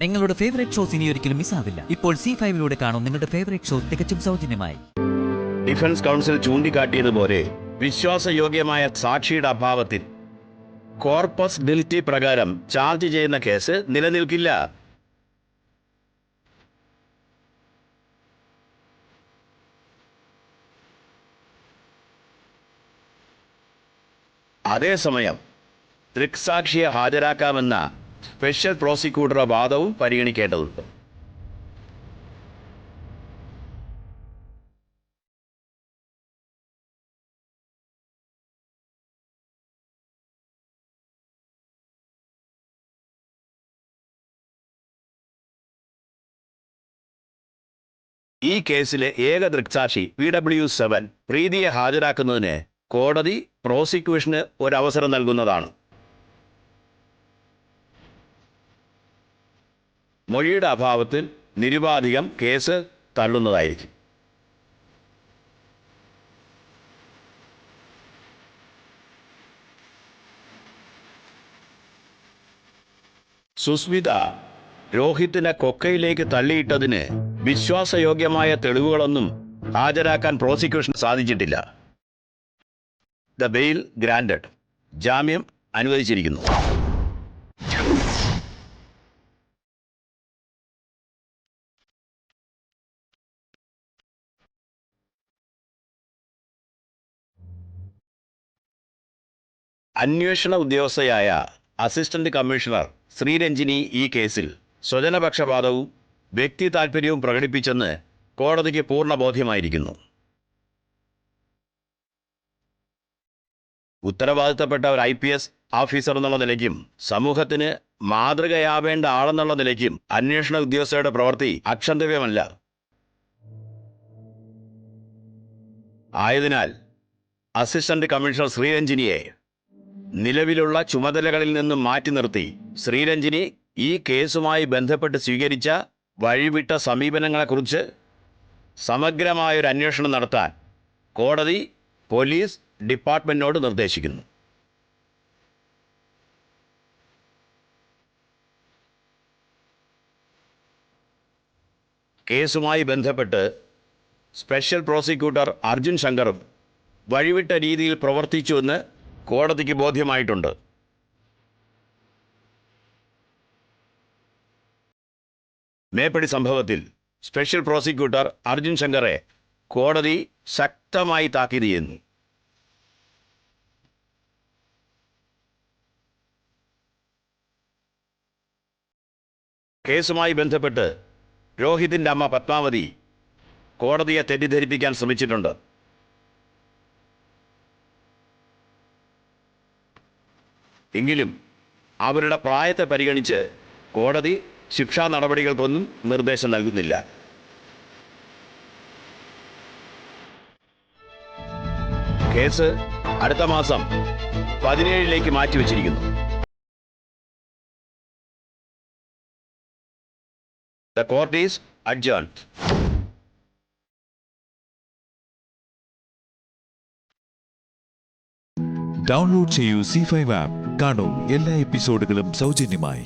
നിങ്ങളുടെ favourite shows ഇനി ഒരിക്കലും മിസ്സാവില്ല. ഇപ്പോൾ C5 കാണും നിങ്ങളുടെ ഫേവറേറ്റ് ഷോ തികച്ചും സൗജന്യമായി. ഡിഫൻസ് കൗൺസിൽ ചൂണ്ടിക്കാട്ടിയതുപോലെ വിശ്വാസയോഗ്യമായ സാക്ഷിയുടെ അഭാവത്തിൽ കോർപ്പസ് ഡെലിറ്റി പ്രകാരം ചാർജ് ചെയ്യുന്ന കേസ് നിലനിൽക്കില്ല. അതേസമയം ദൃക്സാക്ഷിയെ ഹാജരാക്കാമെന്ന സ്പെഷ്യൽ പ്രോസിക്യൂട്ടറുടെ വാദവും പരിഗണിക്കേണ്ടതുണ്ട്. ഈ കേസിലെ ഏക ദൃക്സാക്ഷി PW7 പ്രീതിയെ ഹാജരാക്കുന്നതിന് കോടതി പ്രോസിക്യൂഷന് ഒരവസരം നൽകുന്നതാണ്. മൊഴിയുടെ അഭാവത്തിൽ നിരുപാധികം കേസ് തള്ളുന്നതായിരിക്കും. സുസ്മിത രോഹിത്തിനെ കൊക്കയിലേക്ക് തള്ളിയിട്ടതിന് വിശ്വാസയോഗ്യമായ തെളിവുകളൊന്നും ഹാജരാക്കാൻ പ്രോസിക്യൂഷന് സാധിച്ചിട്ടില്ല. ദ ബെയിൽ ഗ്രാൻഡഡ്, ജാമ്യം അനുവദിച്ചിരിക്കുന്നു. അന്വേഷണ ഉദ്യോഗസ്ഥയായ അസിസ്റ്റന്റ് കമ്മീഷണർ ശ്രീരഞ്ജിനി ഈ കേസിൽ സ്വജനപക്ഷപാതവും വ്യക്തി താൽപ്പര്യവും പ്രകടിപ്പിച്ചെന്ന് കോടതിക്ക് പൂർണ്ണ ബോധ്യമായിരിക്കുന്നു. ഉത്തരവാദിത്തപ്പെട്ട ഒരു IPS ഓഫീസർ എന്നുള്ള നിലയ്ക്കും സമൂഹത്തിന് മാതൃകയാവേണ്ട ആളെന്നുള്ള നിലയ്ക്കും അന്വേഷണ ഉദ്യോഗസ്ഥരുടെ പ്രവൃത്തി അക്ഷന്തവ്യമല്ല. ആയതിനാൽ അസിസ്റ്റന്റ് കമ്മീഷണർ ശ്രീരഞ്ജിനിയെ നിലവിലുള്ള ചുമതലകളിൽ നിന്നും മാറ്റി നിർത്തി ശ്രീരഞ്ജിനി ഈ കേസുമായി ബന്ധപ്പെട്ട് സ്വീകരിച്ച വഴിവിട്ട സമീപനങ്ങളെക്കുറിച്ച് സമഗ്രമായൊരു അന്വേഷണം നടത്താൻ കോടതി പോലീസ് ഡിപ്പാർട്ട്മെന്റിനോട് നിർദ്ദേശിക്കുന്നു. കേസുമായി ബന്ധപ്പെട്ട് സ്പെഷ്യൽ പ്രോസിക്യൂട്ടർ അർജുൻ ശങ്കറും വഴിവിട്ട രീതിയിൽ പ്രവർത്തിച്ചുവെന്ന് കോടതിക്ക് ബോധ്യമായിട്ടുണ്ട്. മേപ്പടി സംഭവത്തിൽ സ്പെഷ്യൽ പ്രോസിക്യൂട്ടർ അർജുൻ ശങ്കറെ കോടതി ശക്തമായി താക്കീത് ചെയ്യുന്നു. കേസുമായി ബന്ധപ്പെട്ട് രോഹിതിൻ്റെ അമ്മ പത്മാവതി കോടതിയെ തെറ്റിദ്ധരിപ്പിക്കാൻ ശ്രമിച്ചിട്ടുണ്ട്. എങ്കിലും അവരുടെ പ്രായത്തെ പരിഗണിച്ച് കോടതി ശിക്ഷാ നടപടികൾക്കൊന്നും നിർദ്ദേശം നൽകുന്നില്ല. കേസ് അടുത്ത മാസം 17 മാറ്റിവെച്ചിരിക്കുന്നു. The court is adjourned. Download ചെയ്യൂ C5 ആപ്പ്. കാണൂ എല്ലാ എപ്പിസോഡുകളും സൗജന്യമായി.